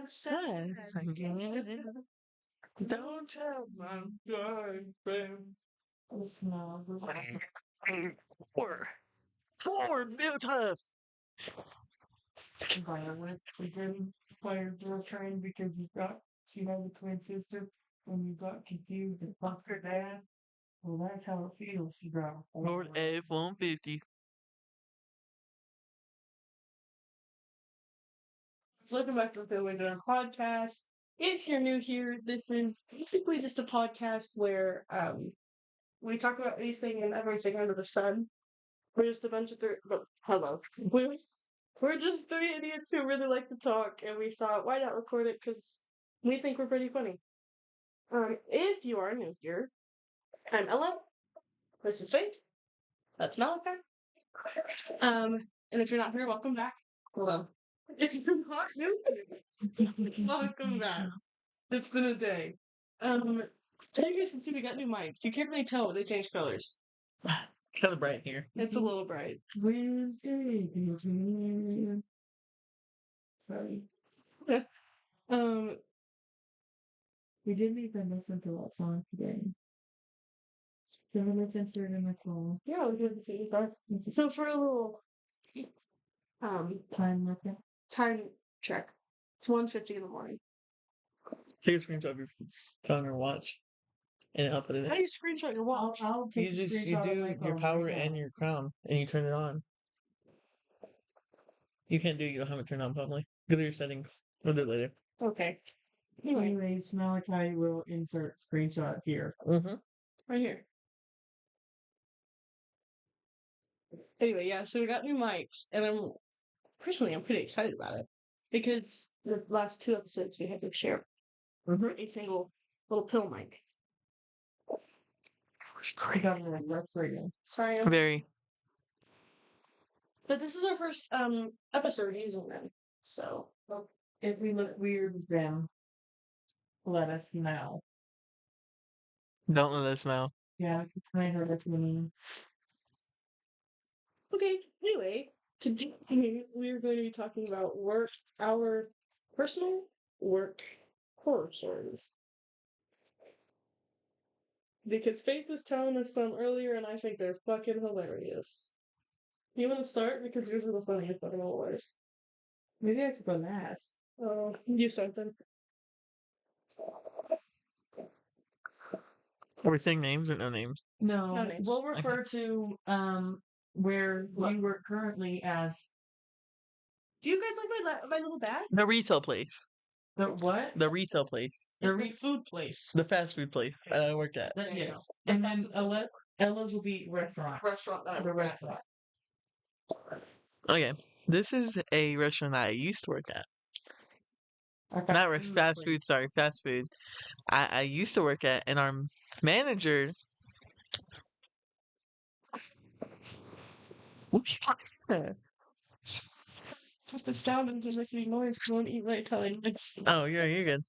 sad again. Don't tell my boyfriend. It's not. Four meal time. Violent. We didn't fire girl train because she had a twin sister and you got confused and fucked her dad. Well, that's how it feels to drive a Lord Ford. F-150. Welcome back to the Family Dinner Podcast. If you're new here, this is basically just a podcast where we talk about anything and everything under the sun. We're just a bunch of hello. We're just three idiots who really like to talk, and we thought, why not record it? Because we think we're pretty funny. If you are new here, I'm Ella. This is Faith. That's Malachi. And if you're not here, welcome back. Hello. If you're not new, welcome back. It's been a day. As you guys can see, we got new mics. You can't really tell, but they changed colors. Kind of bright here. It's a little bright. Sorry. We didn't even listen to that song today. So we listened to it in the car. Yeah, we did listen to it. So for a little time check, it's 1:50 in the morning. Take a screenshot of your phone or watch, and I'll put it How in. do you screenshot your watch? You do your power and your crown, and you turn it on. You can't do it. You don't have it turned on probably. Go to your settings. We'll do it later. Okay. Anyways, Malachi will insert screenshot here. Mm-hmm. Right here. Anyway, yeah, so we got new mics, and I'm pretty excited about it because the last two episodes we had to share a single little pill mic. I got it rough for you. Sorry, Very. but this is our first episode using them, so If we look weird, then let us know. Don't let us know. Yeah, I heard it me. okay. Anyway, today we are going to be talking about our personal work horror stories. Because Faith was telling us some earlier, and I think they're fucking hilarious. You want to start? Because yours are the funniest of all ours. Maybe I should go last. Oh, you start then. Are we saying names or no names? No, No names. we'll refer to where you work currently as Do you guys like my little bag? The retail place. the what? The retail place. The It's a food place. The fast food place I worked at. There you Yes. go. And then Ella's will be restaurant. Restaurant that I The work at. restaurant. Okay. This is a restaurant that I used to work at. Not fast food, sorry, fast food. I used to work at, and our manager. Put this down and just make any noise. I want to eat my Italian mix. Oh, you're good.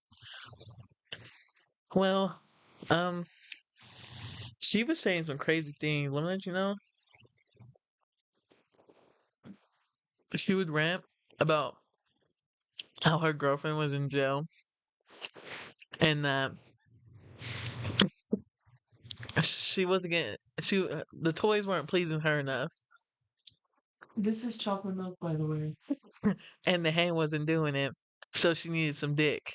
Well, she was saying some crazy things. Let me let you know. She would rant about how her girlfriend was in jail, and that she wasn't getting. The toys weren't pleasing her enough, This is chocolate milk, by the way. and the hand wasn't doing it, so she needed some dick.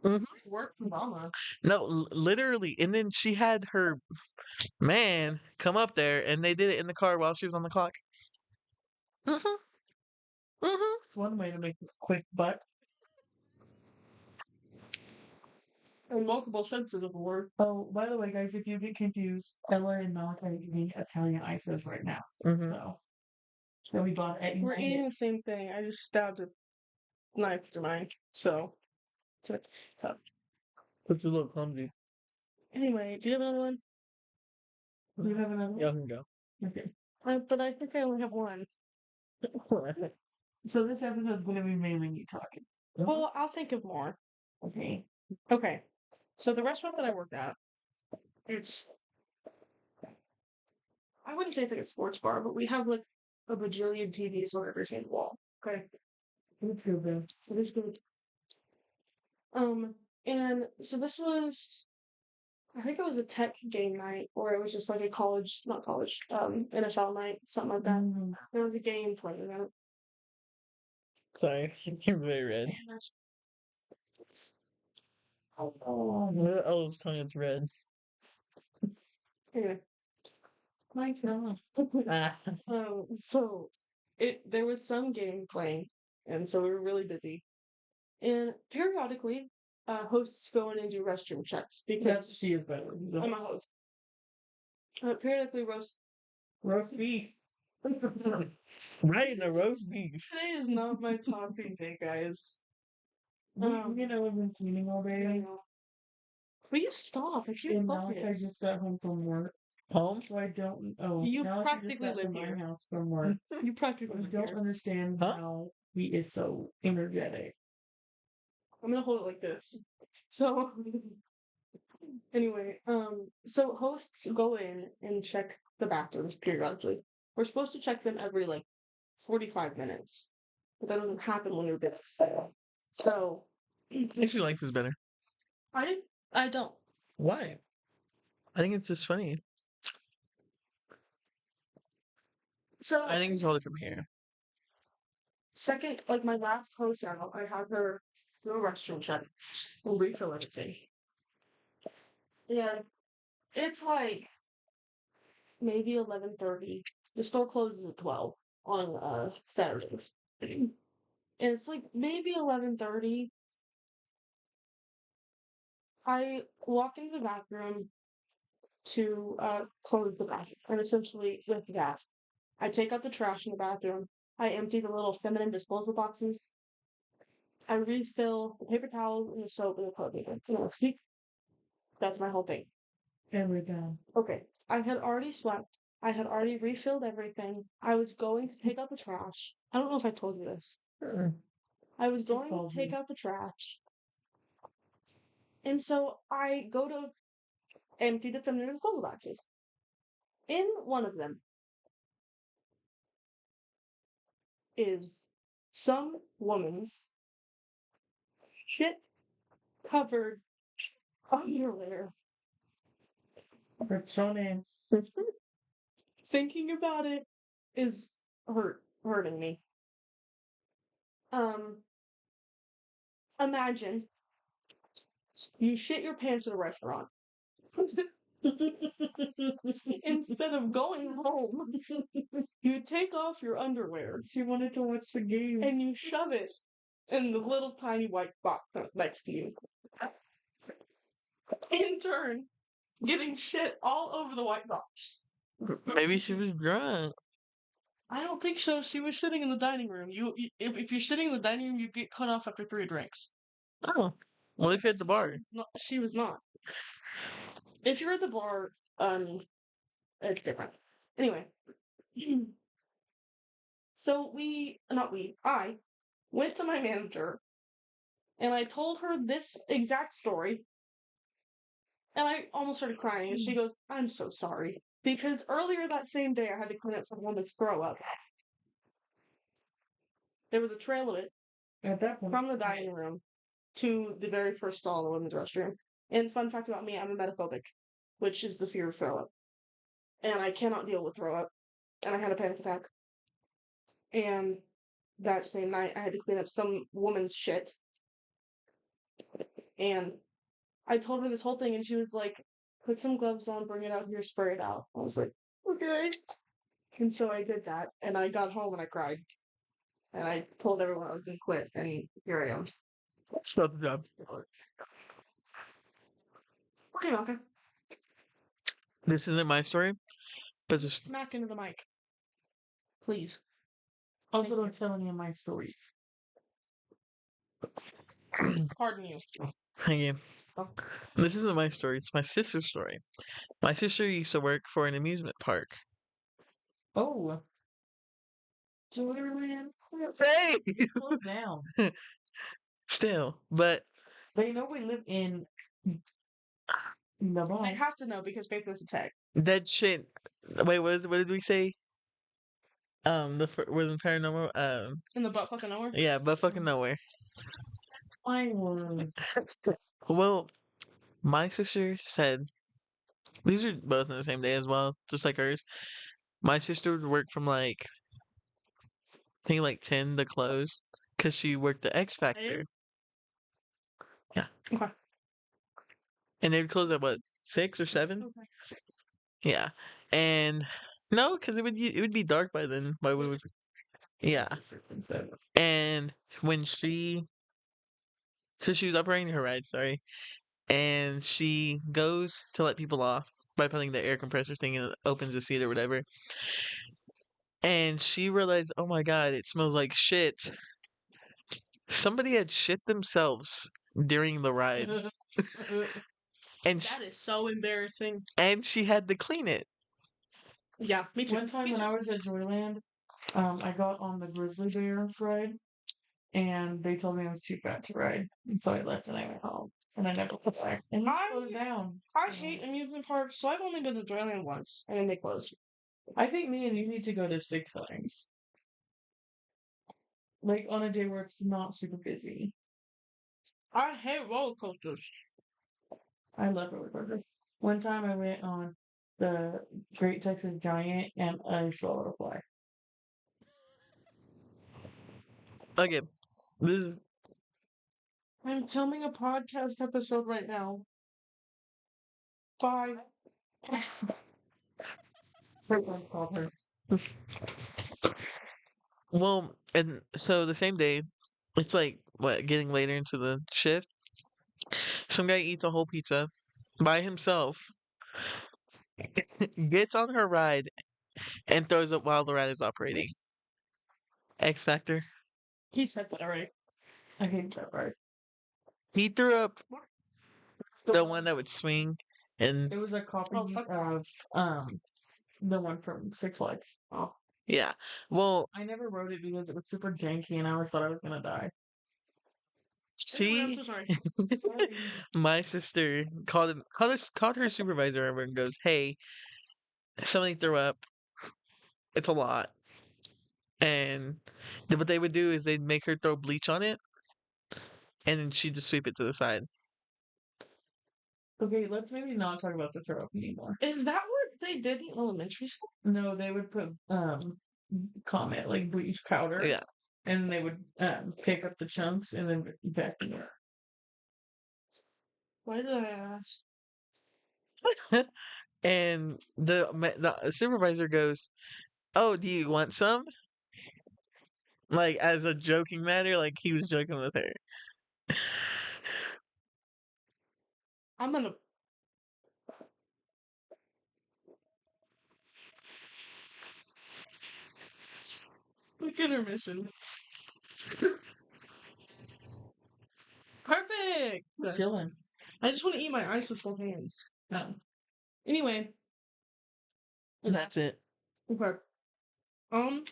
Mhm. Work for mama. No, literally, and then she had her man come up there, and they did it in the car while she was on the clock. It's one way to make a quick butt. In multiple senses of the word. Oh, by the way, guys, if you get confused, Ella and Malachi are eating Italian ices right now. So we bought at We're United. eating the same thing. I just stabbed a knife through mine. So. It's a little clumsy. Anyway, do you have another one? You have another one? Y'all can go. Okay. But I think I only have one. So this episode's gonna be mainly you talking. Well, I'll think of more. Okay. Okay. So the restaurant that I worked at, I wouldn't say it's like a sports bar, but we have like a bajillion TVs on every single wall. Okay. It's good though. It is good. And so this was, I think it was a tech game night, or it was just like a college, not college, NFL night, something like that. Mm. There was a game playing out. Sorry, you're very red. Oh, Oh, his tongue is red. Anyway, my God. Ah. so there was some game playing, and so we were really busy. And periodically, hosts go in and do restroom checks Yes, because she is better. I'm a host. Periodically, Roast beef. Right in the roast beef. today is not my talking day, guys. You know, I've been cleaning all I day. know. Will you stop? I can't And Malachi focus. just got home from work. Home? So I don't. Oh, You Malachi practically just got live to my here. house from work. You practically I live don't here. understand Huh? how he is so energetic. I'm gonna hold it like this. So anyway, so hosts go in and check the bathrooms periodically. We're supposed to check them every like 45 minutes, but that doesn't happen when you're busy. So I actually like this better. I don't. Why? I think it's just funny. So I think it's all from here. second, like my last host out, I had her do a restroom check and refill everything. And it's like maybe 11:30. The store closes at 12 on Saturdays. And it's like maybe 11:30. I walk into the bathroom to close the bathroom. And essentially with that, I take out the trash in the bathroom. I empty the little feminine disposal boxes. I refill the paper towels and the soap and the toilet paper. You know, see? That's my whole thing. And we're done. Okay. I had already swept. I had already refilled everything. I was going to take out the trash. I don't know if I told you this. I was She going to told take me. out the trash. And so I go to empty the feminine disposal boxes. In one of them is some woman's shit covered underwear. Personas. Thinking about it is hurting me. Imagine you shit your pants at a restaurant. Instead of going home, you take off your underwear. She wanted to watch the game. And you shove it in the little tiny white box next to you. In turn, getting shit all over the white box. Maybe she was drunk. I don't think so. She was sitting in the dining room. If you're sitting in the dining room, you get cut off after 3 drinks. Oh. Well, if you're at the bar. No, she was not. If you're at the bar, it's different. Anyway. So I went to my manager and I told her this exact story. And I almost started crying. And she goes, I'm so sorry. Because earlier that same day, I had to clean up some woman's throw up. There was a trail of it At that point. from the dining room to the very first stall in the women's restroom. And fun fact about me, I'm emetophobic, which is the fear of throw up. And I cannot deal with throw up. And I had a panic attack. And that same night, I had to clean up some woman's shit. And I told her this whole thing, and she was like, put some gloves on, bring it out here, spray it out. I was like, okay. And so I did that, and I got home and I cried. And I told everyone I was going to quit, and here I am. Stop the job. Okay, Malka. This isn't my story, but just Smack into the mic. Please. Also, don't tell any of my stories. Pardon you. thank you. This isn't my story, it's my sister's story. My sister used to work for an amusement park. Oh. Joyland. Hey! Slow down. Still, but They know we live in the They Bronx. have to know because Faith was a tag. that shit. Wait, what did we say? where the paranormal In the butt fucking nowhere. yeah, but fucking nowhere. My word. Well, my sister said these are both on the same day as well, just like hers. My sister would work from like I think like 10 to close because she worked the X Factor. Yeah. Okay. And they would close at what, 6 or 7? Okay. Yeah. And no, because it would be dark by then. By we would yeah. And when she was operating her ride, sorry, and she goes to let people off by putting the air compressor thing and it opens the seat or whatever. And she realized, oh my god, it smells like shit. Somebody had shit themselves during the ride, and That is so embarrassing. and she had to clean it. Yeah, me too. One time Me when too. I was at Joyland, I got on the grizzly bear ride, and they told me I was too fat to ride, and so I left and I went home, and I never went back. And it closed down. I hate amusement parks, so I've only been to Joyland once, and then they closed. I think me and you need to go to Six Flags, like on a day where it's not super busy. I hate roller coasters. I love roller coasters. One time I went on the Great Texas Giant, and I swallowed a fly. Okay, this is I'm filming a podcast episode right now. Bye. Someone called her. well, and so the same day, it's like what getting later into the shift. Some guy eats a whole pizza by himself, gets on her ride, and throws up while the ride is operating. X Factor. He said that already. I hate that part. He threw up the one that would swing, and It was a copy Oh, fuck. of the one from Six Flags. Oh. yeah. Well, I never wrote it because it was super janky, and I always thought I was gonna die. Anyway, I'm she, so sorry. my sister called her supervisor over and goes, "Hey, somebody threw up. It's a lot." And what they would do is they'd make her throw bleach on it, and then she'd just sweep it to the side. Okay, let's maybe not talk about the throw up anymore. Is that what they did in elementary school? No, they would put Comet like bleach powder, Yeah. and they would pick up the chunks and then vacuum it. Why did I ask? And the supervisor goes, "Oh, do you want some?" Like as a joking matter, like he was joking with her. I'm gonna. Look at her mission. Perfect. Chilling. I just want to eat my ice with both hands. No. Anyway, That's it. okay. Um,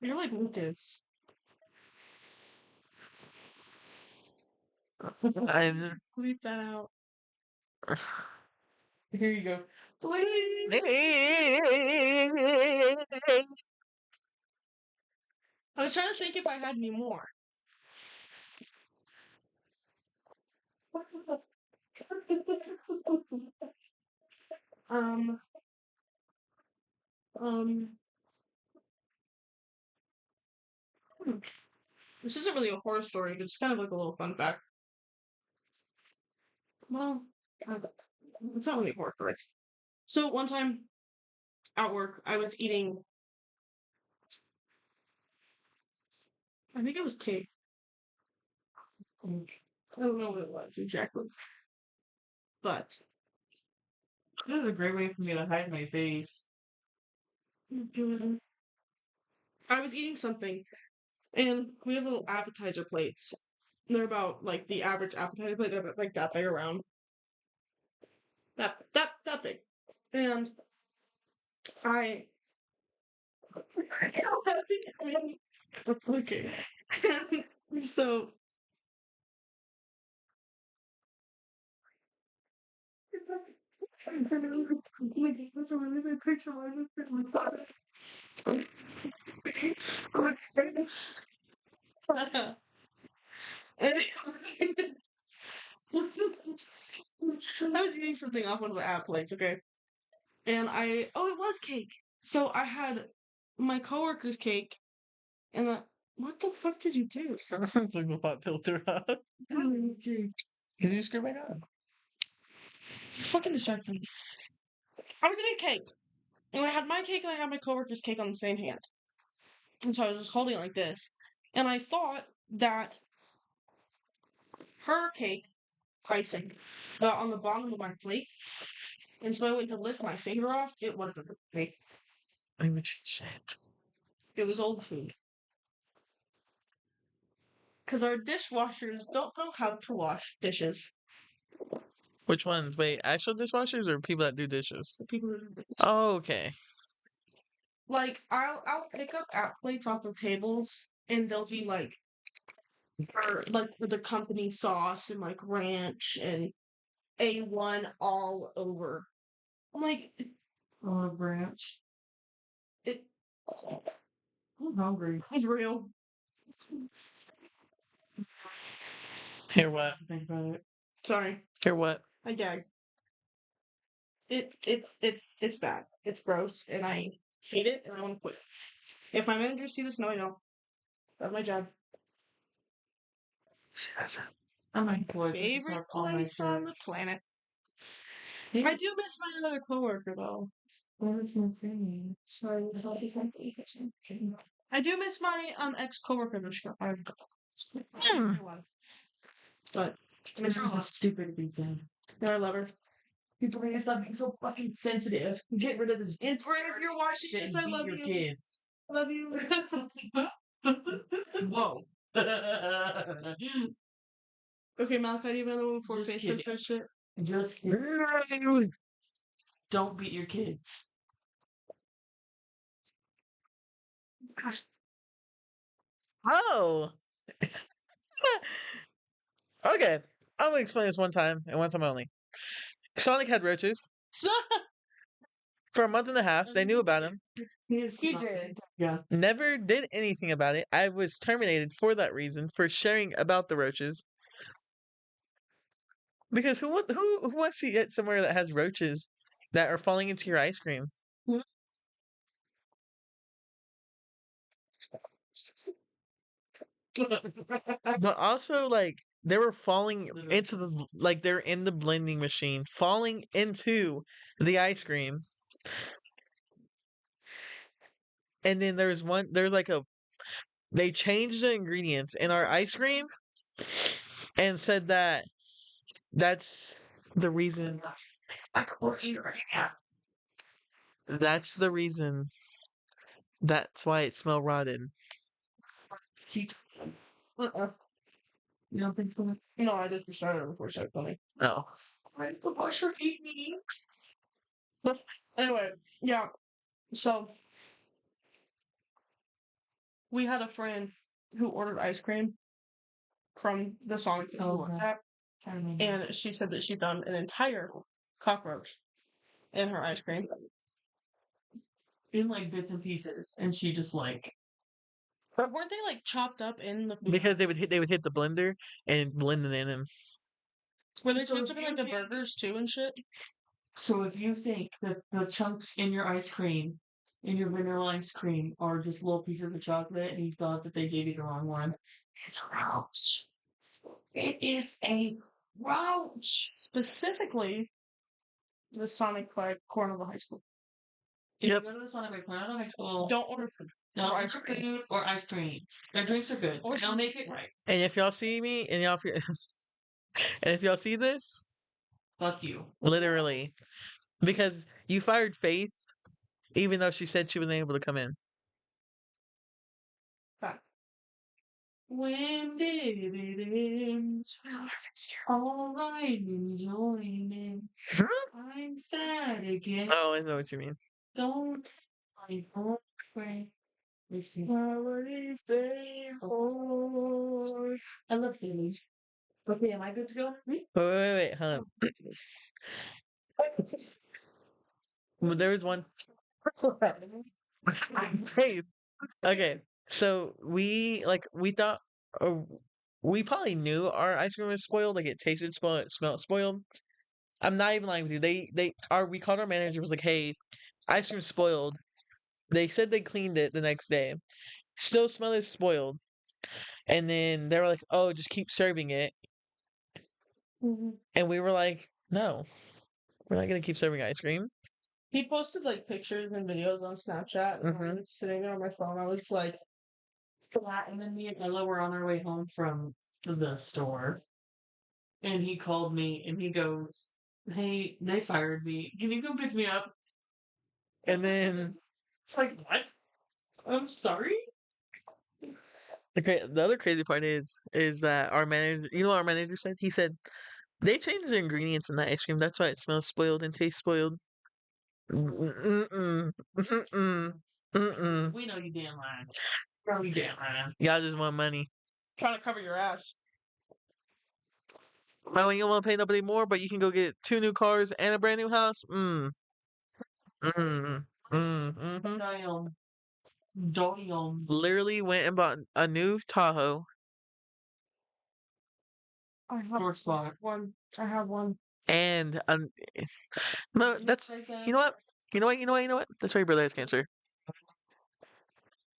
you're like Lucas. I'm. Leave that out. Here you go. Please. I was trying to think if I had any more. Um, um, hmm. This isn't really a horror story, but it's kind of like a little fun fact. Well, it's not really a horror story. So one time at work, I was eating. I think it was cake. I don't know what it was exactly, but This is a great way for me to hide my face. I was eating something, and we have little appetizer plates. They're about like the average appetizer plate. They're about, like that big around. That big. And I okay. So That's a really big picture of my I was eating something off one of the app plates, okay? And it was cake. So I had my coworker's cake, and what the fuck did you do? Took the pot filter off. You Did you screw it up? fucking distracted me. I was eating cake, and I had my cake and I had my coworker's cake on the same hand. And so I was just holding it like this. And I thought that her cake icing on the bottom of my plate. And so I went to lift my finger off. It wasn't the cake. I mean, shit. It was old food. Because our dishwashers don't know how to wash dishes. Which ones? Wait, actual dishwashers or people that do dishes? The people who do this. Oh, okay. Like, I'll pick up app plates off of tables, and they'll be like, for the company sauce and like ranch and A1 all over. I'm like, Olive branch. it I'm hungry. is real. Hear what? Think about it. Sorry, Hear what? I gagged. It's bad. It's gross, and I hate it, and I want to quit. If my managers see this, no, I don't. That's my job. She doesn't. I might quit. Favorite place on the planet. I do miss my other coworker though. Where's my thing? Sorry, I do miss my ex coworker though. Hmm. But I miss This her a was a lot. stupid weekend. No, I love her. People make us stop being so fucking sensitive. Get rid of this. And for if you're watching Shit this, and I beat love your you. kids. I love you. Whoa. Okay, Malachi, do you have another one before Just Facebook kidding. starts shit? Just don't beat your kids. Oh. Okay. I'm gonna explain this one time and one time only. Sonic had roaches for a month and a half. They knew about him. He did. Yeah. Never did anything about it. I was terminated for that reason, for sharing about the roaches. Because who wants to get somewhere that has roaches that are falling into your ice cream? But also, like, they were falling into like, they're in the blending machine, falling into the ice cream. And then there's like they changed the ingredients in our ice cream and said that that's the reason. That's the reason. That's why it smelled rotten. Uh-uh. You don't think so? No, I just restarted it before it started filming. Oh. Right, the washer ate me. Anyway, yeah. So we had a friend who ordered ice cream from the Sonic that we Oh, worked okay. at, and she said that she found an entire cockroach in her ice cream. In like bits and pieces, and she just like But weren't they like chopped up in the food? Because they would hit the blender and blend it in them. Were they So chopped up in you like the think- burgers too and shit? So if you think that the chunks in your ice cream, in your vanilla ice cream, are just little pieces of chocolate, and you thought that they gave you the wrong one, it's a roach. It is a roach. Specifically, the Sonic flag corner of the high school. If Yep. you go to the Sonic McDonald's high school, Don't order food. don't or order ice cream. food or ice cream. Their drinks are good. Or They'll make it right. And if y'all see me and and if y'all see this, Fuck you. literally, because you fired Faith, even though she said she wasn't able to come in. Fact. When did it end? All right, enjoying it. I'm sad again. Oh, I know what you mean. Don't pray. Listen. I love Haley. Okay, am I good to go? Wait, hold on. But there was one. Hey, okay. So we thought, uh, we probably knew our ice cream was spoiled. Like it tasted spoiled, it smelled spoiled. I'm not even lying with you. We called our manager, was like, hey, ice cream spoiled. They said they cleaned it the next day. Still smell is spoiled. And then they were like, oh, just keep serving it. Mhm. And we were like, no, we're not gonna keep serving ice cream. He posted like pictures and videos on Snapchat, and I Mhm. was sitting there on my phone. I was like, That, and then me and Ella were on our way home from the store, and he called me and he goes, "Hey, they fired me. Can you come pick me up?" And then It's like, what? I'm sorry. the other crazy part is that our manager, you know what our manager said? He said they changed the ingredients in the ice cream. That's why it smells spoiled and tastes spoiled. Mm-mm. Mm-mm. Mm-mm. We know you damn lying. No, you damn lying. Y'all just want money. trying to cover your ass. Oh, you don't want to pay nobody more, but you can go get 2 new cars and a brand new house? Mm. Mm-hmm. Damn. Damn. Literally went and bought a new Tahoe. I have Short spot. one. I have one. And no, that's you know what? You know what? You know what? You know what? That's why your brother has cancer.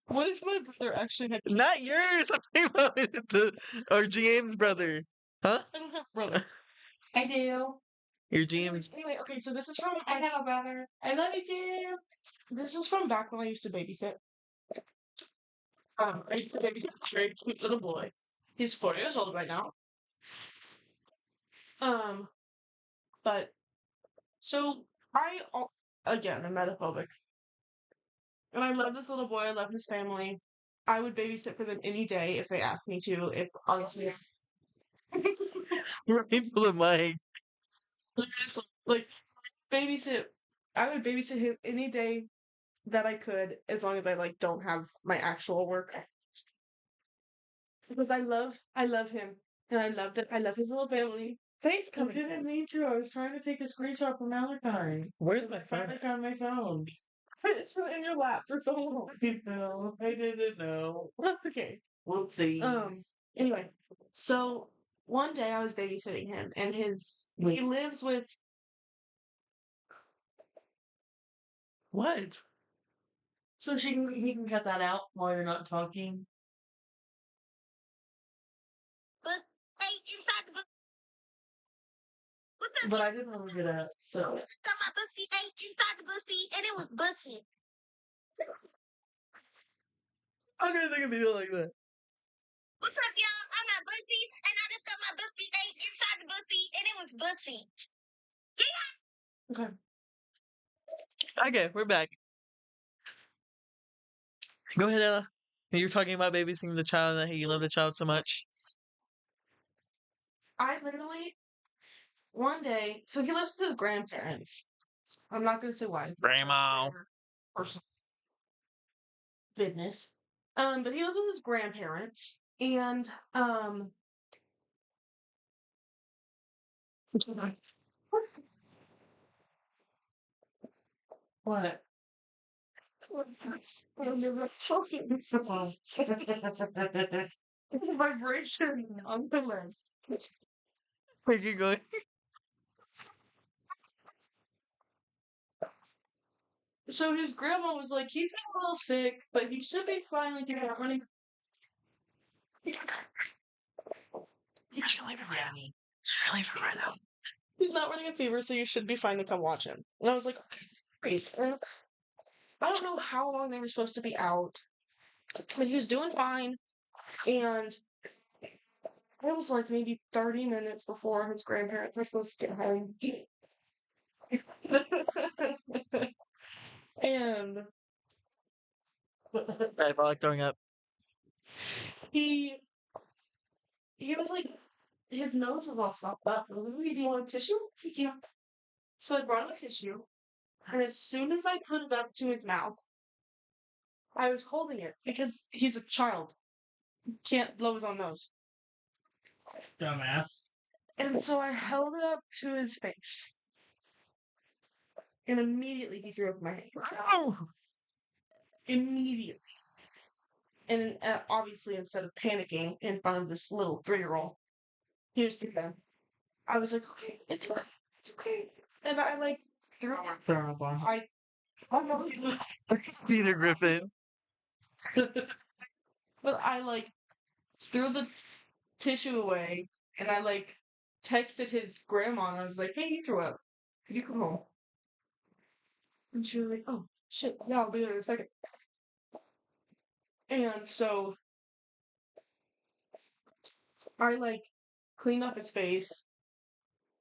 What if my brother actually had? Not yours. I'm talking about our GM's brother. Huh? I don't have a brother. I do. Your GM's. Anyway, okay, so this is from. I have a brother. I love you too. This is from back when I used to babysit. I used to babysit a very cute little boy. He's 4 years old right now. Um, but so again, I'm metaphobic, and I love this little boy. I love his family. I would babysit for them any day if they asked me to. If honestly, Right to the mic. like babysit, I would babysit him any day that I could, as long as I like don't have my actual work. Because I love him, and I loved it. I love his little family. Thanks, I didn't mean to. I was trying to take a screenshot from Malachi. Where's my I finally phone? found my phone. It's been in your lap for so long. No, I didn't know. Okay. Whoopsies. Anyway, so one day I was babysitting him, and he lives with. What? So he can cut that out while you're not talking. But hey, inside the book, what the But I didn't really get it. So got my bussy ate inside the bussy, and it was bussy. I'm gonna take a video like that. What's up, y'all? I'm at Bussy's, and I just got my bussy ate inside the bussy, and it was bussy. Okay. Okay, we're back. Go ahead, Ella. You're talking about babysitting the child and that you love the child so much. I literally one day, so he lives with his grandparents. I'm not gonna say why. Grandma. Personal business. But he lives with his grandparents, and what? Vibration on the list. Where you going? So his grandma was like, he's a little sick, but he should be fine. Like, you're not running. I'm just gonna leave it right now. Just gonna leave it right now. He's not running a fever, so you should be fine to come watch him. And I was like, okay, great. And I don't know how long they were supposed to be out, but he was doing fine. And it was like maybe 30 minutes before his grandparents were supposed to get home. And I felt like throwing up. he he was like, his nose was all stopped up. And I was like, do you want a tissue? He's like, yeah. So I brought a tissue, and as soon as I put it up to his mouth, I was holding it because he's a child. Can't blow his own nose. Dumbass. And so I held it up to his face. And immediately he threw up in my hand. Oh! Immediately. And obviously, instead of panicking in front of this little 3-year-old, he was doing I was like, okay, it's okay. It's okay. And I like threw up. Throw up on. I know he's Peter Griffin. but I like threw the tissue away and I like texted his grandma and I was like, hey, he threw up. Could you come home? And she was like, oh shit, yeah, I'll be there in a second. And so I like cleaned up his face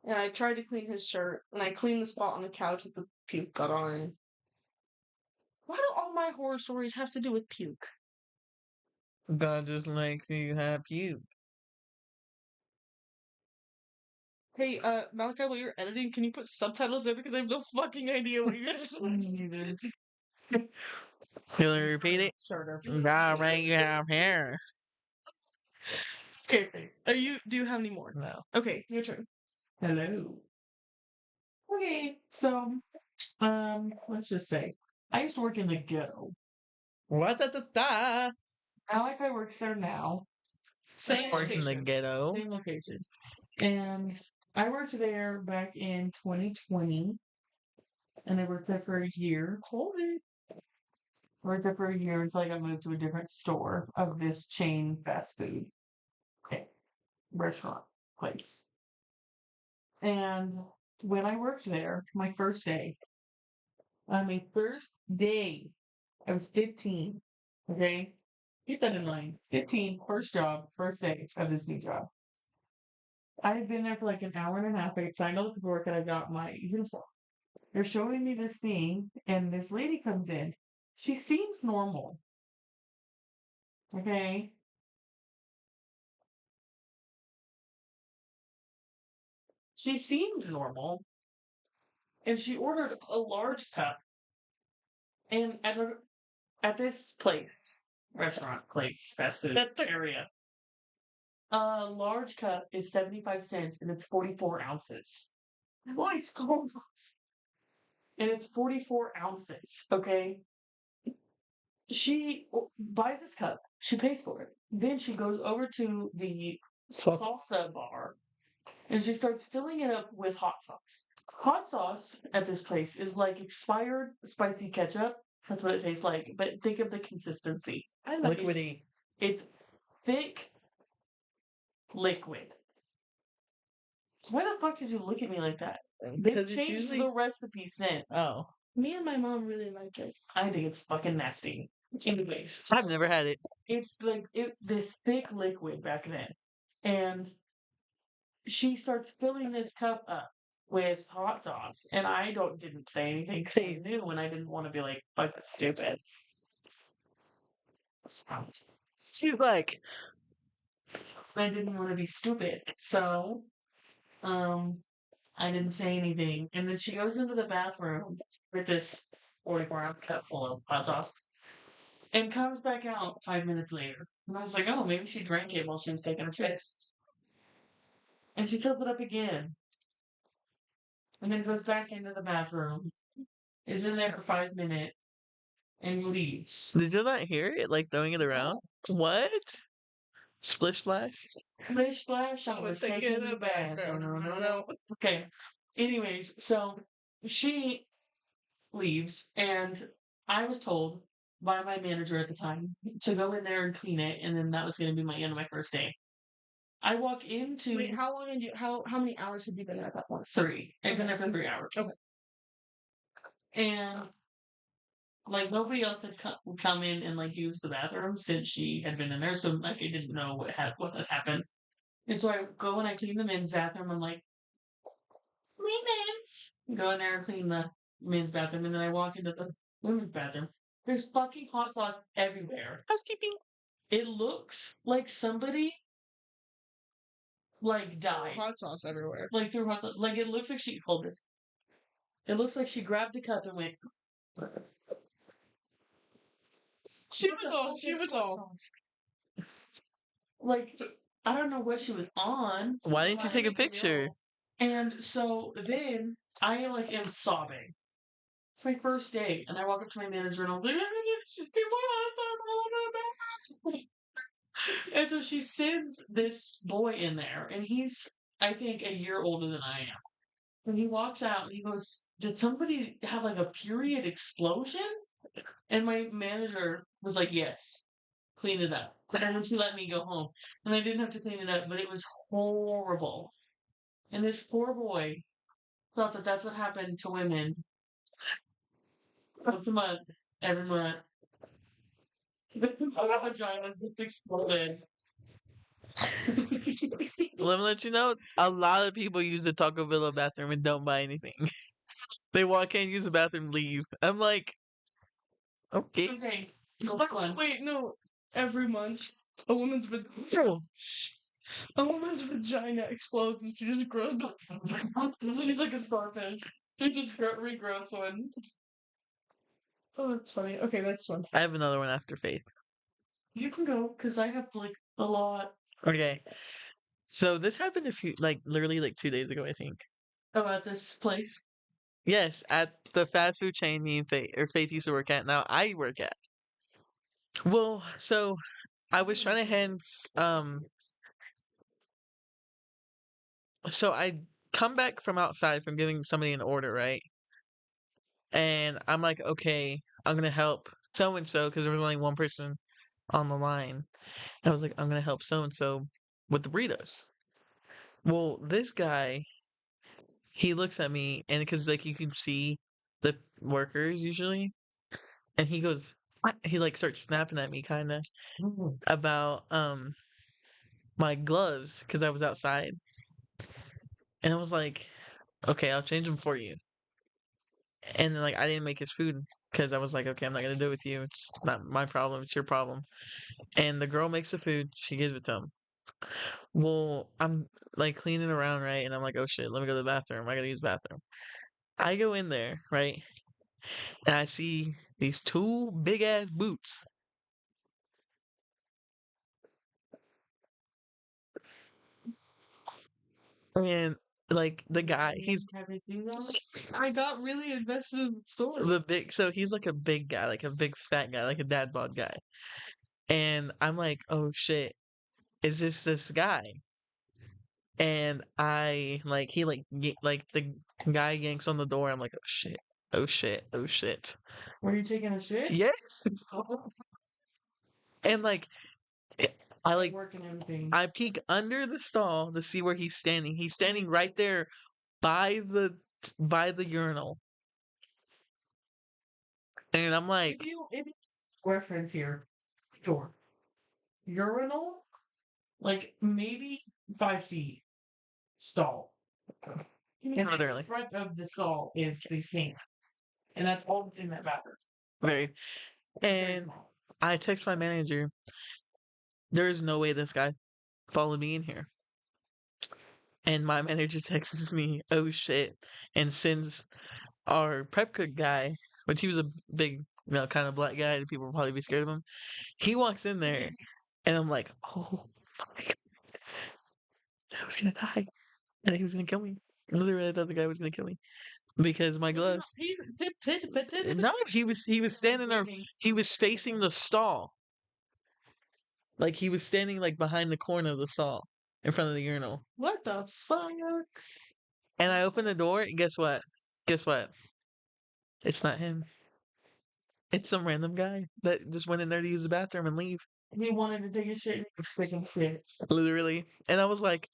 and I tried to clean his shirt and I cleaned the spot on the couch that the puke got on. Why do all my horror stories have to do with puke? God just likes you have you. Hey, Malachi, while you're editing, can you put subtitles there because I have no fucking idea what you're saying. Can I repeat it? Sure. God makes you have hair. Okay. Do you have any more? No. Okay, your turn. Hello. Okay, so let's just say I used to work in the ghetto. What da? Malachi works there now. Same Work in the location. ghetto. Same location. And I worked there back in 2020, and I worked there for a year. COVID. Worked there for a year until I got moved to a different store of this chain fast food restaurant place. And when I worked there, my first day, on my first day, I was 15. Okay? Keep that in mind. 15, first job, first day of this new job. I had been there for like an hour and a half. I signed all the paperwork and I got my uniform. They're showing me this thing, and this lady comes in. She seems normal. Okay? She seemed normal. And she ordered a large cup. And at this place, restaurant place, fast food area, a large cup is 75 cents and it's 44 ounces. Why it's cold? And it's 44 ounces, okay? She buys this cup. She pays for it. Then she goes over to the salsa bar and she starts filling it up with hot sauce. Hot sauce at this place is like expired spicy ketchup. That's what it tastes like. But think of the consistency. I like Liquidy. It's thick liquid. Why the fuck did you look at me like that? They've Because it's changed usually. the recipe since. Oh. Me and my mom really like it. I think it's fucking nasty. Anyways, I've never had it. it's like this thick liquid back then. And she starts filling this cup up with hot sauce. And I didn't say anything because I knew and I didn't want to be like, fucking stupid. She's like, I didn't want to be stupid. So, I didn't say anything. And then she goes into the bathroom with this 44-ounce cup full of hot sauce and comes back out 5 minutes later. And I was like, oh, maybe she drank it while she was taking a shit. And she fills it up again. And then goes back into the bathroom. Is in there for 5 minutes and leaves. did you not hear it? Like throwing it around? What? Splish splash? Splish splash, I was taking a bath. No. Okay. Anyways, so she leaves, and I was told by my manager at the time to go in there and clean it, and then that was going to be my end of my first day. I walk into Wait, how long did you? How many hours had you been there at that point? 3. I've been there for 3 hours. Okay. And like nobody else had come in and like use the bathroom since she had been in there, so like I didn't know what had happened. And so I go and I clean the men's bathroom. I'm like, clean men's. Go in there and clean the men's bathroom, and then I walk into the women's bathroom. There's fucking hot sauce everywhere. Housekeeping. It looks like somebody like died. Hot sauce everywhere. Like threw hot sauce. Like it looks like she hold this. It looks like she grabbed the cup and went. She was all. Like I don't know what she was on. Why didn't you take a picture? And so then I like am sobbing. It's my first day, and I walk up to my manager and I was like, and so she sends this boy in there, and he's, I think, a year older than I am. And he walks out and he goes, "Did somebody have like a period explosion?" And my manager was like, "Yes, clean it up." And then she let me go home. And I didn't have to clean it up, but it was horrible. And this poor boy thought that that's what happened to women once a month, every month. Our vagina just exploded. Let me let you know, a lot of people use the Taco Bell bathroom and don't buy anything. They walk in, use the bathroom, leave. I'm like, okay. Okay, next one. Wait, no. Every month, a woman's Oh, a woman's vagina explodes and she just grows back. She's like a starfish. She just regrows one. Oh, that's funny. Okay, next one. I have another one after Faith. You can go, because I have like a lot. Okay. So this happened literally like 2 days ago, I think. About this place. Yes, at the fast food chain me and Faith used to work at. Now I work at. Well, so I was trying to so I come back from outside from giving somebody an order, right? And I'm like, okay, I'm gonna help so and so because there was only one person on the line. I was like, I'm gonna help so and so with the burritos. Well, this guy, he looks at me, and because like you can see the workers usually, and he goes, "What?" He like starts snapping at me, kind of about my gloves because I was outside, and I was like, okay, I'll change them for you. And then like I didn't make his food because I was like, okay, I'm not gonna do it with you. It's not my problem. It's your problem. And the girl makes the food. She gives it to him. Well, I'm like cleaning around, right? And I'm like, oh shit, let me go to the bathroom. I gotta use the bathroom. I go in there, right? And I see these two big ass boots. And like the guy, he's Have you seen those? I got really invested in the story. so he's like a big guy, like a big fat guy, like a dad bod guy. And I'm like, oh shit, is this guy? And I like he like the guy yanks on the door. I'm like, oh shit, oh shit, oh shit. Were you taking a shit? Yes. And like I like work and everything. I peek under the stall to see where he's standing. He's standing right there by the urinal. And I'm like, if you reference here, door, urinal, like maybe 5 feet, stall. And literally. the front of the stall is the sink. And that's all that's in that bathroom. Very. Very And small. I text my manager, there is no way this guy followed me in here. And my manager texts me, oh shit, and sends our prep cook guy, which he was a big, kind of black guy, and people would probably be scared of him. He walks in there, and I'm like, oh my god, I was gonna die, and he was gonna kill me. Literally, I thought the guy was gonna kill me because my gloves. No, he was standing there. He was facing the stall, like he was standing like behind the corner of the stall in front of the urinal. What the fuck? And I open the door, and guess what? Guess what? It's not him. It's some random guy that just went in there to use the bathroom and leave. He wanted to take a shit and he was taking shit. Literally. And I was like,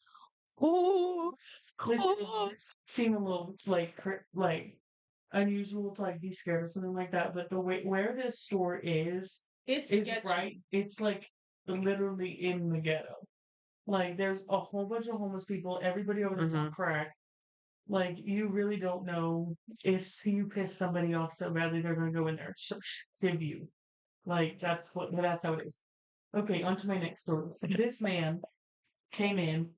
oh, Listen, oh. this seemed a little like unusual to like be scared or something like that, but the way where this store is It's sketchy. right. It's like literally in the ghetto. Like there's a whole bunch of homeless people. Everybody over there's on crack. Like you really don't know if you piss somebody off so badly they're gonna go in there and give you. Like that's how it is. Okay, on to my next story. This man came in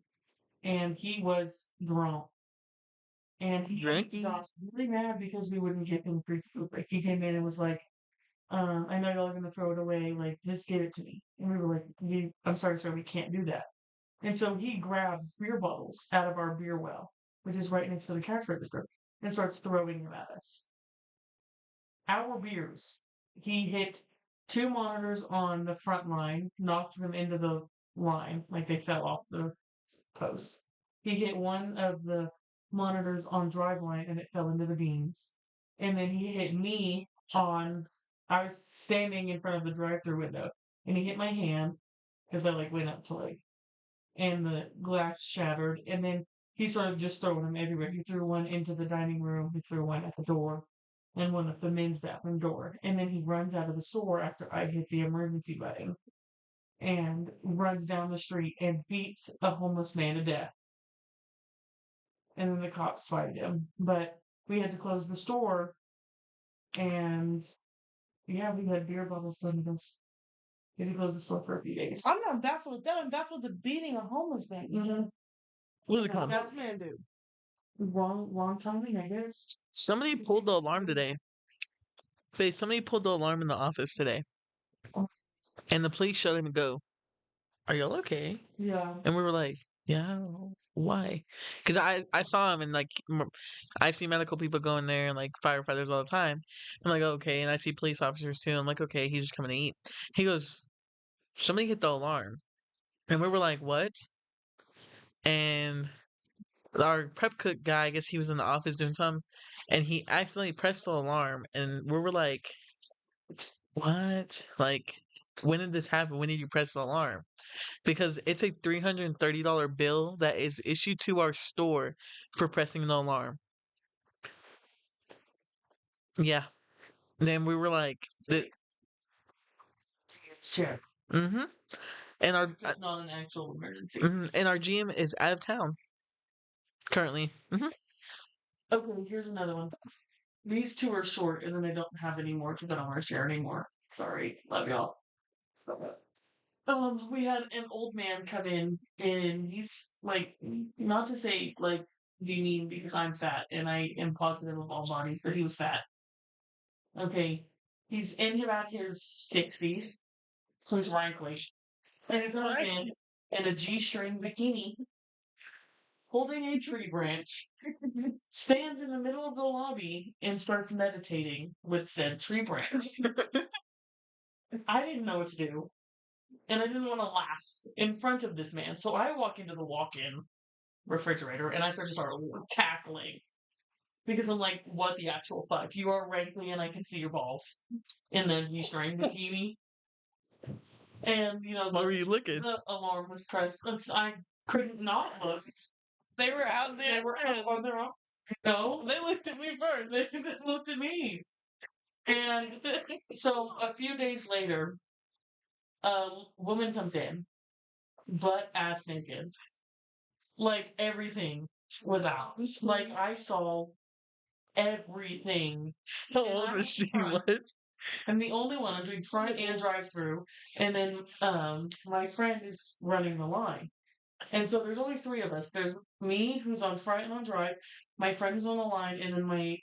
and he was drunk. And he Drunky. got really mad because we wouldn't give him free food. Like he came in and was like, I know y'all are gonna throw it away, like just give it to me. And we were like, I'm sorry, sir, we can't do that. And so he grabs beer bottles out of our beer well, which is right next to the cash register, and starts throwing them at us. our beers. He hit 2 monitors on the front line, knocked them into the line, like they fell off the posts. He hit one of the monitors on driveline and it fell into the beams. And then he hit me on, I was standing in front of the drive-through window and he hit my hand because I like went up to like, and the glass shattered. And then he started just throwing them everywhere. He threw one into the dining room, he threw one at the door, and one at the men's bathroom door. And then he runs out of the store after I hit the emergency button and runs down the street and beats a homeless man to death. And then the cops find him. But we had to close the store, and yeah, we had beer bottles thrown at us. We had to close the store for a few days. I'm not baffled with that. I'm baffled at beating a homeless man. Mm-hmm. What was it What called? does man do? Wrong timing, I guess. Somebody pulled the alarm today. Faye, somebody pulled the alarm in the office today. And the police showed him and go, "Are y'all okay?" Yeah. And we were like, "Yeah, why?" Because I saw him and like I've seen medical people go in there and like firefighters all the time. I'm like, okay, and I see police officers too. I'm like, okay, he's just coming to eat. He goes, "Somebody hit the alarm," and we were like, "What?" And our prep cook guy, I guess he was in the office doing something, and he accidentally pressed the alarm, and we were like, "What? Like, when did this happen? When did you press the alarm?" Because it's a $330 bill that is issued to our store for pressing the alarm. Yeah. Then we were like, Sure. mm-hmm. And our It's not an actual emergency. and our GM is out of town currently. Mm-hmm. Okay, here's another one. These two are short, and then I don't have any more because I don't want to share anymore. Sorry, love y'all. We had an old man come in, and he's like, not to say like be mean because I'm fat and I am positive of all bodies, but he was fat. Okay, he's in about his 60s, so he's wrinkly, and he comes in a G-string bikini, holding a tree branch, stands in the middle of the lobby and starts meditating with said tree branch. I didn't know what to do, and I didn't want to laugh in front of this man, so I walk into the walk-in refrigerator and I start cackling because I'm like, what the actual fuck? You are wrinkly and I can see your balls in the G-string bikini. And, you know, What were you looking? the alarm was pressed. I couldn't not look. They were out there. They were out on their own. No, they looked at me first. They looked at me. And so a few days later, a woman comes in, butt ass naked. Like everything was out. Like I saw everything. How And old I'm is she? front. What? I'm the only one. I'm doing front and drive through. And then my friend is running the line. And so there's only 3 of us. There's me, who's on front and on drive, my friend who's on the line, and then my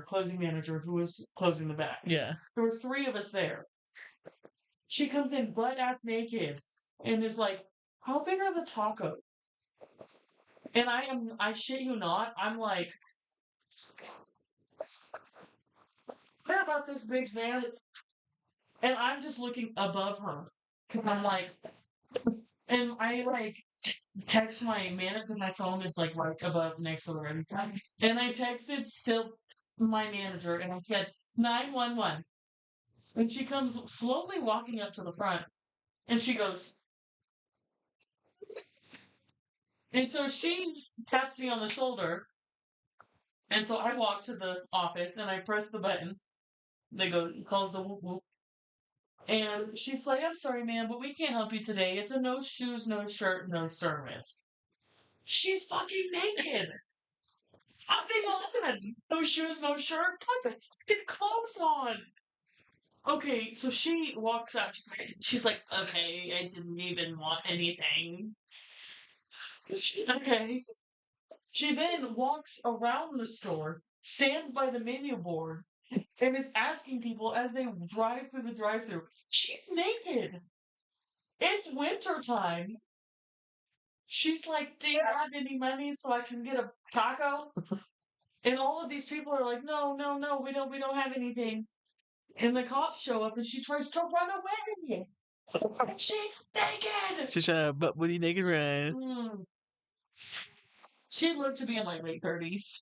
closing manager, who was closing the back. Yeah. There were 3 of us there. She comes in butt ass naked and is like, "How big are the tacos?" And I shit you not, I'm like, "They're about this big, man." And I'm just looking above her. Cause I'm like, and I like text my manager, my phone is like right above next to the rim. And I texted still my manager and I said 911. And she comes slowly walking up to the front and she goes, and so she taps me on the shoulder. And so I walk to the office and I press the button. They go, calls the whoop whoop. And she's like, "I'm sorry, ma'am, but we can't help you today. It's a no shoes, no shirt, no service." She's fucking naked. Nothing on. No shoes, no shirt. Put the fucking clothes on. Okay, so she walks out. She's like, "Okay, I didn't even want anything." Okay. She then walks around the store, stands by the menu board, and is asking people as they drive through the drive-thru. She's naked. It's winter time. She's like, "Do you have any money so I can get a taco?" And all of these people are like, no, no, no, we don't have anything. And the cops show up and she tries to run away. She's naked. She's trying to butt booty naked run. Mm. She lived to be in like late 30s.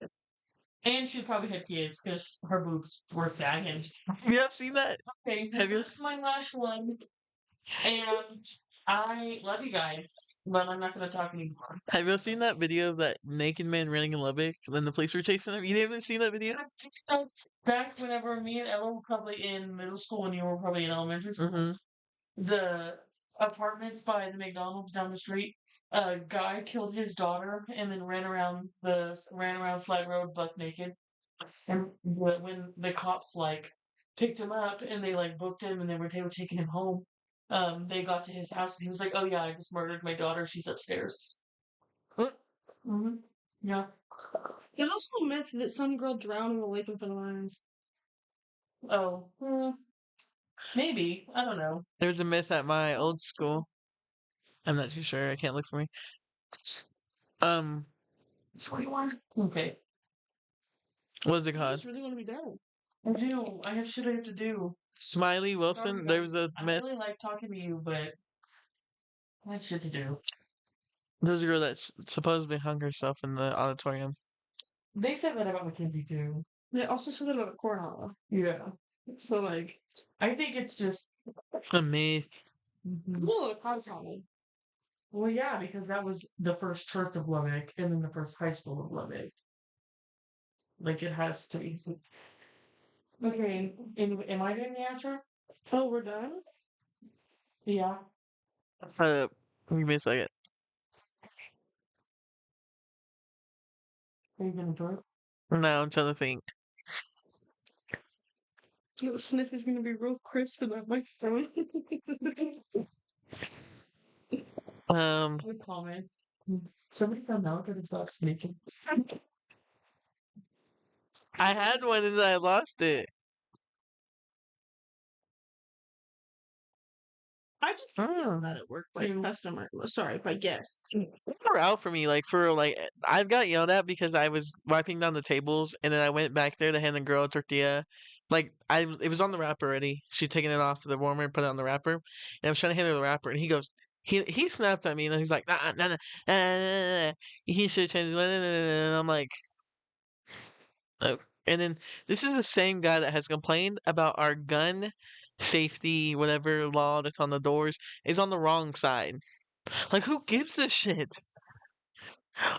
And she probably had kids because her boobs were sagging. You have seen that? Okay, Have you? this is my last one. And I love you guys, but I'm not going to talk anymore. Have you ever seen that video of that naked man running in Lubbock and then the police were chasing him? You haven't seen that video? Back whenever me and Ella were probably in middle school and you were probably in elementary school, Mm-hmm. the apartments by the McDonald's down the street, a guy killed his daughter and then ran around Slide Road buck naked. And when the cops like picked him up and they like booked him and they were taking him home, they got to his house and he was like, "Oh yeah, I just murdered my daughter. She's upstairs." Mm-hmm. Yeah. There's also a myth that some girl drowned in the lake in front of my eyes. Oh. Maybe. I don't know. There's a myth at my old school. I'm not too sure. I can't look for me. 21. Okay. What is it I called? just really want to be dead. I do. I have shit I have to do. Smiley Wilson. Sorry, There was guys. a I myth. really like talking to you, but I have shit to do. There was a girl that supposedly hung herself in the auditorium. They said that about Mackenzie too. They also said that about Cornell. Yeah. So, like, I think it's just. A myth. look, how common. Well, yeah, because that was the first church of Lubbock and then the first high school of Lubbock. Like, it has to be. Okay, am I doing the answer? Oh, we're done? Yeah. Give me a second. Are you gonna do it? No, I'm trying to think. The sniff is gonna be real crisp in that microphone. Good comment. Somebody found out that it's not sneaking. I had one and then I lost it. I just get Oh. yelled at work by customer. Sorry, by guests. Were out for me, like for like I got yelled at because I was wiping down the tables and then I went back there to hand the girl a tortilla. Like it was on the wrapper already. She'd taken it off the warmer, put it on the wrapper, and I was trying to hand her the wrapper, and he snapped at me and he's like, nah, nah, nah, nah, he should change, and I'm like, oh. And then this is the same guy that has complained about our gun safety, whatever law that's on the doors is on the wrong side. Like, who gives a shit?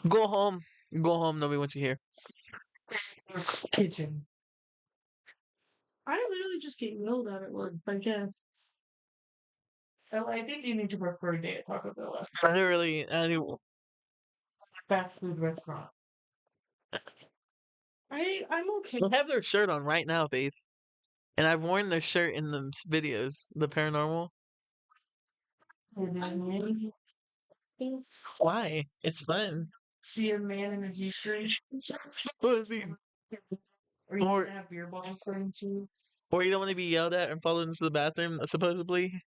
Go home. Go home. Nobody wants you here. Kitchen. I literally just get yelled at work by guests. So I think you need to work for a day at Taco Bell. I don't really. I do. Fast food restaurant. I'm okay. They have their shirt on right now, Faith. And I've worn their shirt in the videos. The paranormal. Why? It's fun. See a man in a G-string? Pussy. Or you Or- gonna have beer balls going to? Or you don't want to be yelled at and followed into the bathroom, supposedly.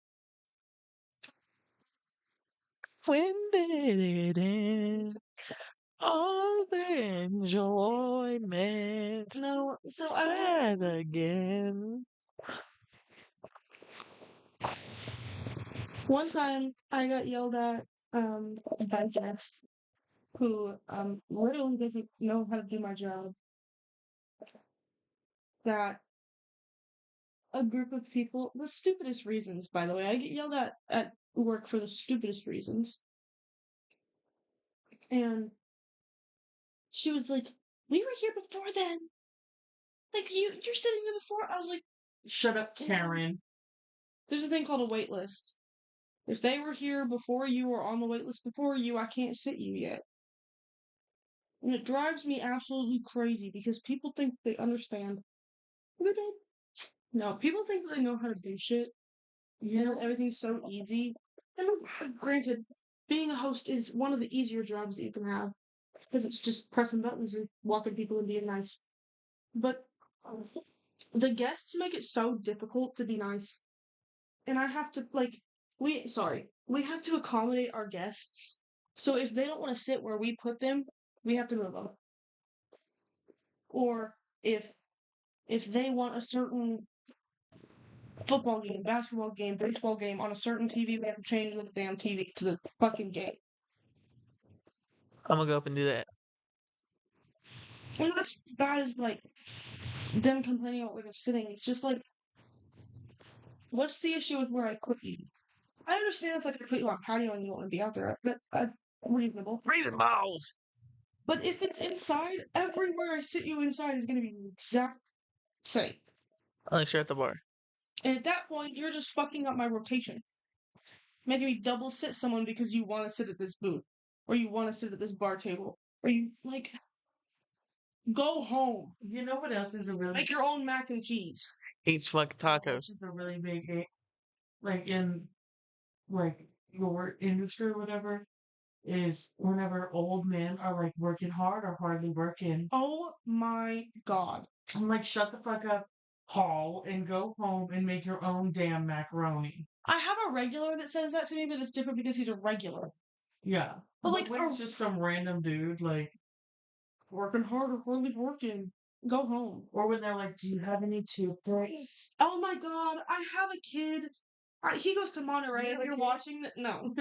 When did it end? All the enjoyment. No, so Sad again. one time I got yelled at by a guest who literally doesn't know how to do my job. That a group of people, the stupidest reasons, by the way, I get yelled at work for the stupidest reasons. And she was like, "We were here before then. Like you're sitting there before." I was like, Shut up, Karen. "There's a thing called a wait list. If they were here before you or on the wait list before you, I can't sit you yet." And it drives me absolutely crazy because people think they understand. They don't. No, people think they know how to do shit. You know, everything's so easy. And granted, being a host is one of the easier jobs that you can have because it's just pressing buttons and walking people and being nice. But the guests make it so difficult to be nice. And I have to, we have to accommodate our guests. So if they don't want to sit where we put them, we have to move them. or if they want a certain football game, basketball game, baseball game on a certain TV, we have to change the damn TV to the fucking game. I'm gonna go up and do that. And that's as bad as like them complaining about where they're sitting. It's just like, what's the issue with where I put you? I understand if like I put you on patio and you want to be out there, but reasonable. Reason balls. But if it's inside, everywhere I sit you inside is gonna be the exact same. Unless you're at the bar. And at that point, you're just fucking up my rotation. Making me double sit someone because you want to sit at this booth, or you want to sit at this bar table, or you like go home. You know what else is a really Make your own mac and cheese. Eats fucking tacos. Which is a really big, like in like your industry or whatever, is whenever old men are like working hard or hardly working. Oh my god. I'm like, shut the fuck up, Paul, and go home and make your own damn macaroni. I have a regular that says that to me, but it's different because he's a regular. Yeah. But like, when it's just some random dude, like, working hard or hardly working, go home. or when they're like, do you have any toothpicks? Oh my god, I have a kid. He goes to Monterey. If you're watching that, no.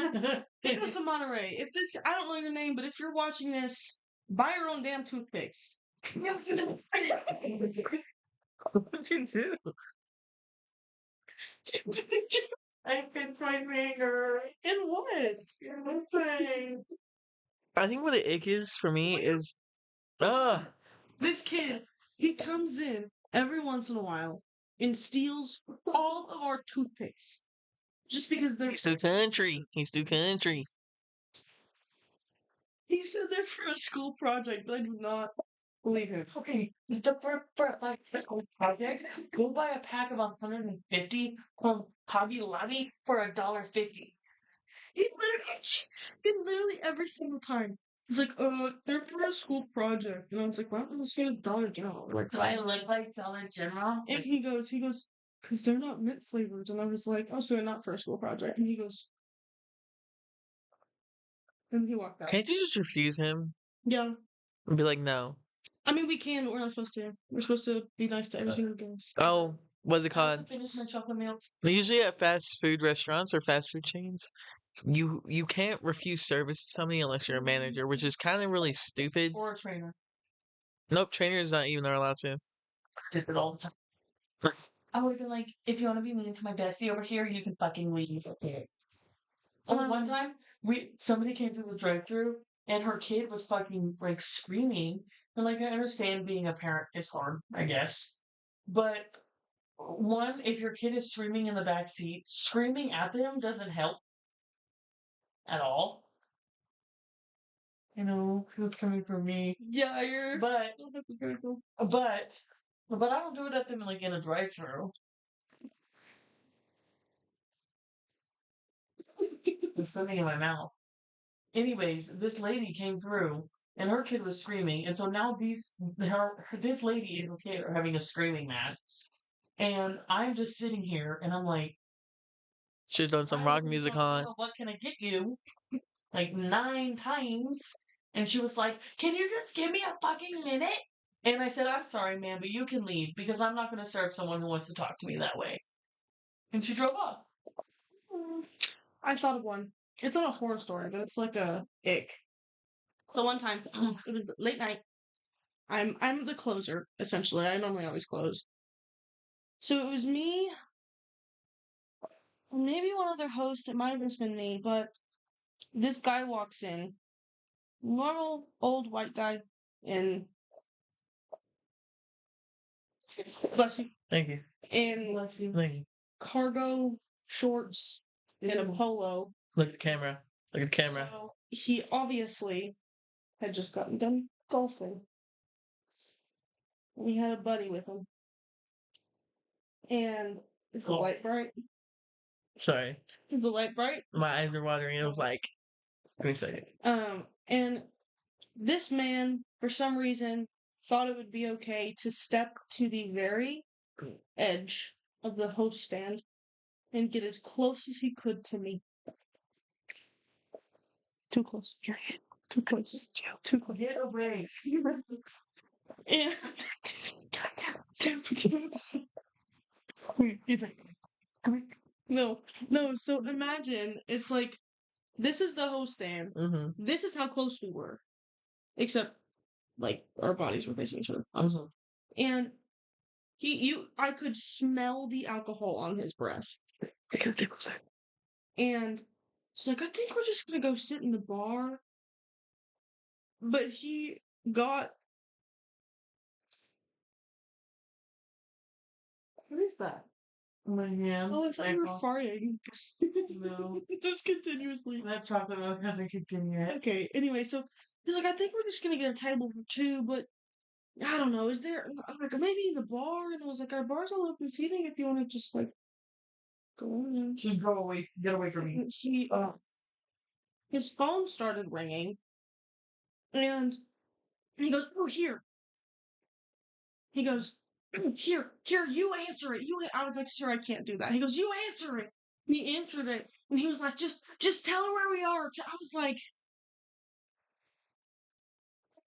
He goes to Monterey. If this, I don't know your name, but if you're watching this, buy your own damn toothpicks. What'd you do? I picked my finger. And what? In my face. I think what the ick is for me is, This kid, he comes in every once in a while and steals all of our toothpicks. Just because they're. he's too country. He's too country. He said they're for a school project, but I do not believe him. Okay, for like school project, go buy a pack of 150 from Hobby Lobby for $1.50. He literally every single time. He's like, they're for a school project. And I was like, why don't you just get a Dollar General? Like, Do I look like Dollar General? and he goes, because they're not mint flavors. And I was like, oh, so they're not for a school project. And he goes, and he walked out. Can't you just refuse him Yeah. and be like, no? I mean, we can, but we're not supposed to. We're supposed to be nice to every single guest. Oh, what's it I also called? finished my chocolate milk. Usually at fast food restaurants or fast food chains, you can't refuse service to somebody unless you're a manager, which is kind of really stupid. Or a trainer. Nope, trainers not even are allowed to. Did it all the time. I would have been like, if you want to be mean to my bestie over here, you can fucking leave. One time, somebody came through the drive-thru and her kid was fucking like screaming. And like, I understand being a parent is hard, I guess. But one, if your kid is screaming in the back seat, screaming at them doesn't help at all. You know, it's coming from me. Yeah, you're. But That's very cool. But I don't do it at them like in a drive-thru. There's something in my mouth. Anyways, this lady came through and her kid was screaming, and so now this lady and her kid are having a screaming match, and I'm just sitting here and I'm like, Should've done some rock music on. What can I get you? Like 9 times, and she was like, "Can you just give me a fucking minute?" And I said, "I'm sorry, ma'am, but you can leave because I'm not going to serve someone who wants to talk to me that way." And she drove off. I thought of one. It's not a horror story, but it's like a ick. So one time, it was late night. I'm the closer, essentially. I normally always close. So it was me, maybe one other host. It might have just been me, but this guy walks in. Normal old white guy in. Bless you. Thank you. In Bless you. Thank you. cargo shorts and a polo. Look at the camera. Look at the camera. So he obviously had just gotten done golfing. We had a buddy with him. And is the light bright? Sorry. Is the light bright? My eyes are watering. It was like, give me a second. And this man, for some reason, thought it would be okay to step to the very edge of the host stand and get as close as he could to me. Too close. Too close. Too close. Get away. And So imagine it's like this is the host stand. Mhm. This is how close we were, except like our bodies were facing each other, obviously. And I could smell the alcohol on his breath. And she's like, I think we're just gonna go sit in the bar. But he got. What is that? My hand. Oh, I thought my you were fault. farting. No. Just continuously. That chocolate milk hasn't kicked in yet. Okay, anyway, so he's like, I think we're just gonna get a table for two, but I don't know, is there, I'm like, maybe in the bar? And I was like, our bar's all open seating if you want to just, like, go in. Just go away. Get away from me. His phone started ringing, and he goes, oh, here. He goes, here, you answer it. I was like, sir, I can't do that. He goes, you answer it. And he answered it, and he was like, just tell her where we are. I was like,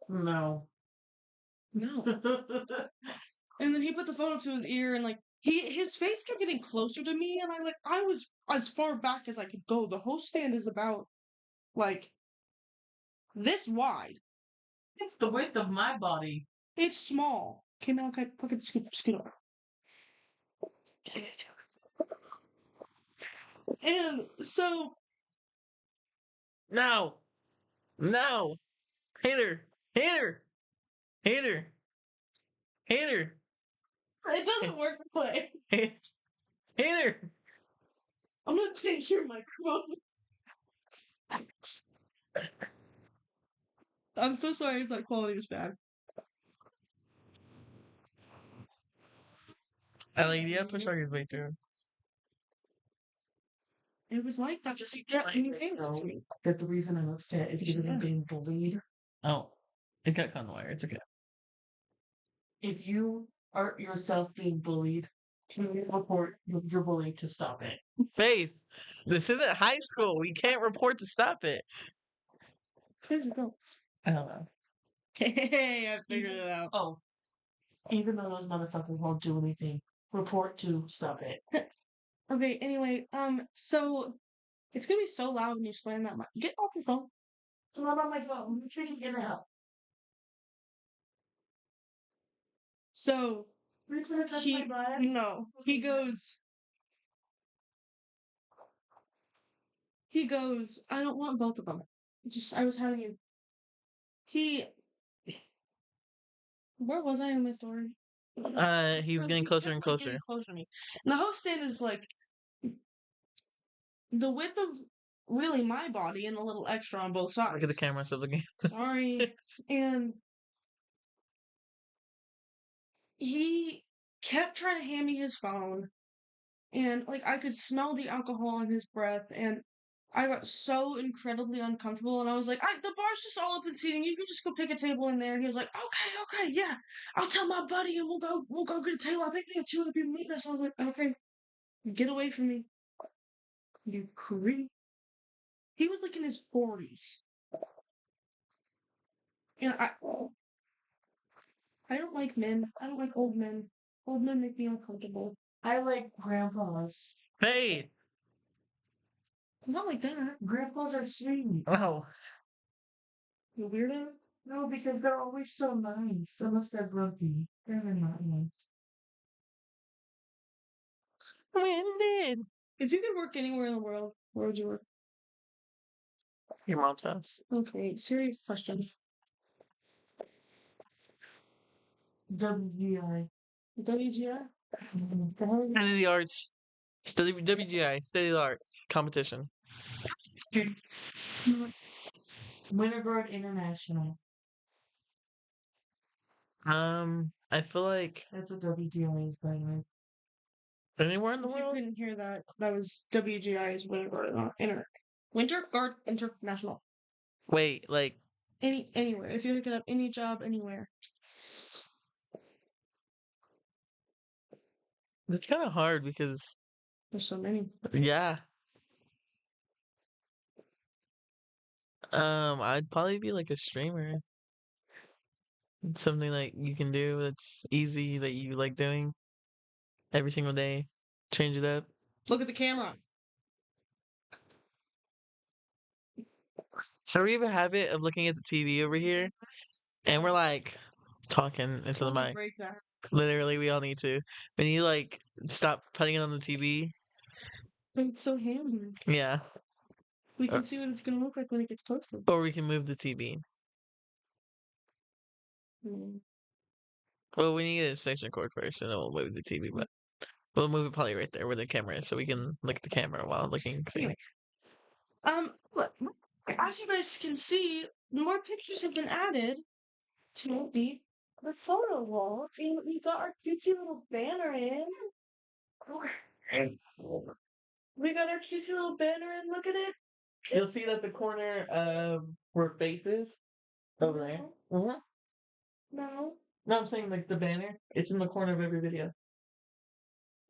No. no. And then he put the phone up to his ear, and like his face kept getting closer to me, and I was as far back as I could go. The host stand is about like this wide. It's the width of my body. It's small. Okay, Malachi, fucking scoot over. And so No. No. Hater. Hater. Hater. Hater. it doesn't work to play. Hater. I'm gonna take your microphone. I'm so sorry if that quality was bad. Ellie, yeah, push his way through. It was like that. Just When you like gave it to so me. that the reason I'm upset is because Yeah. I'm being bullied. Oh. It got caught in the wire. It's okay. If you are yourself being bullied, please report your bully to stop it. Faith. This isn't high school. We can't report to stop it. Where's it go? I don't know. Hey, I figured it out. Oh. Even though those motherfuckers won't do anything, report to stop it. Okay, anyway, so it's gonna be so loud when you slam that mic. Get off your phone. So I'm on my phone. I'm trying to get out. So You're trying to touch he my butt? no, he goes, I don't want both of them. Just I was having a he where was I in my story? He was getting closer and kept, like, closer. getting closer to me. And the host stand is like the width of really my body and a little extra on both sides. Look at the camera. So looking. Sorry. And he kept trying to hand me his phone, and like I could smell the alcohol in his breath, and I got so incredibly uncomfortable, and I was like, the bar's just all open seating. You can just go pick a table in there. He was like, okay, yeah. I'll tell my buddy and we'll go get a table. I think we have two other people meeting us. I was like, okay, get away from me. You creep. He was like in his 40s. And I don't like men. I don't like old men. Old men make me uncomfortable. I like grandpas. Faith. Not like that. Grandpas are sweet. Oh. You weirdo. No, because they're always so nice. Unless they're grumpy. They're not nice. Winded. If you could work anywhere in the world, where would you work? Your mom's house. Okay, serious question. WGI. WGI? Mhm. The hell is it? Study the arts. Study WGI. Study the arts competition. Winterguard International. I feel like That's what WGI is, by the way. anywhere in the If you world. couldn't hear that, that was WGI's Winter Guard International. Wait, like Anywhere. If you could have any job anywhere. it's kind of hard because There's so many. yeah. I'd probably be like a streamer. Something like you can do that's easy that you like doing every single day. Change it up. Look at the camera. So we have a habit of looking at the TV over here, and we're like talking into the We'll mic. break that. Literally, we all need to. When you like stop putting it on the TV, But it's so handy. yeah, We can see what it's gonna look like when it gets posted. or we can move the TV. Mm. Well, we need to get a extension cord first, and then we'll move the TV. But we'll move it probably right there where the camera is, so we can look at the camera while looking. See. Look, as you guys can see, more pictures have been added to the photo wall, and we got our cutesy little banner in. We got our cutesy little banner in. Look at it. You'll see it at the corner of where Faith is over there. No. No. No, I'm saying like the banner. It's in the corner of every video.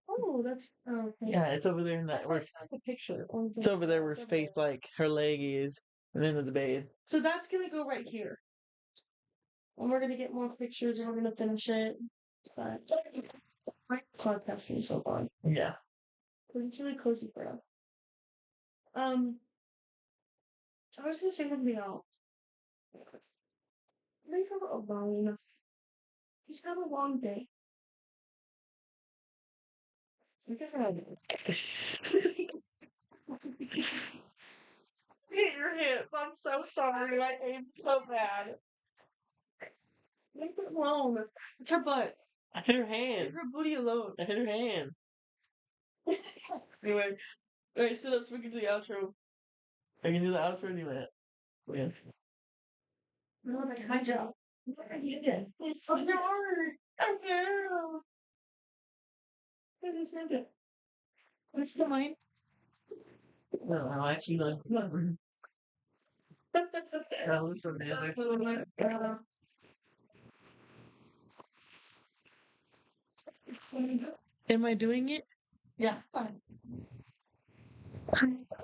Oh, that's okay. Yeah, it's over there in that. Where, That's like a picture. it's over there where Faith like her leg is, and then the bed. So that's gonna go right here. And we're gonna get more pictures and we're gonna finish it. But my podcasting so far. Yeah. Because it's really cozy for us. I was gonna say something else. Leave her alone. She's had a long day. We can have hit your hips. I'm so sorry. I aimed so bad. Leave her alone. It's her butt. I hit her hand. Leave her booty alone. I hit her hand. Anyway, alright, sit up so we can do the outro. I can do the outro. Do that. Yeah. No, that's my job. You did. It's so hard. I know. What's the mine? No, I actually like. That was so bad. Am I doing it? Yeah. Fine.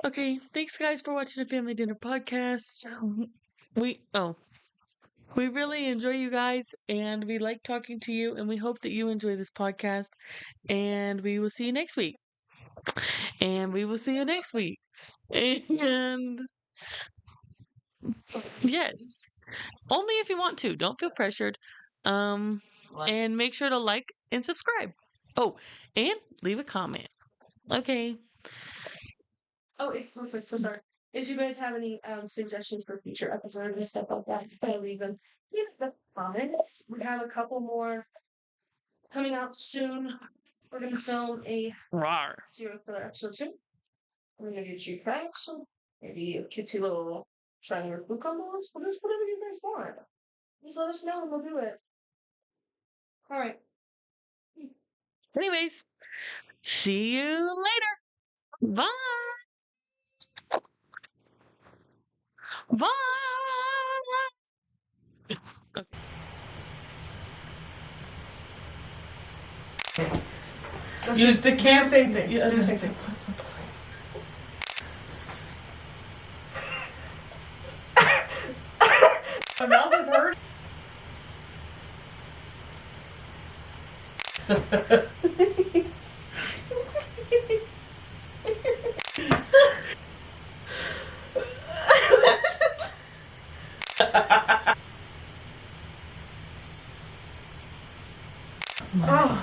Okay, thanks guys for watching the Family Dinner Podcast. We really enjoy you guys and we like talking to you and we hope that you enjoy this podcast and we will see you next week. And we will see you next week. And yes. Only if you want to. Don't feel pressured. And make sure to like and subscribe. Oh, and leave a comment. Okay. Oh, perfect. So sorry. If you guys have any suggestions for future episodes and stuff like that, leave them in the comments. We have a couple more coming out soon. We're gonna film a serial killer episode soon. We're gonna do true facts, maybe a cutesy little triangular food combos. Just whatever you guys want. Just let us know and we'll do it. All right. Anyways, see you later. Bye. Bye. Use the camera. Same thing. Yeah, Do the same thing. My mouth is hurting. Oh.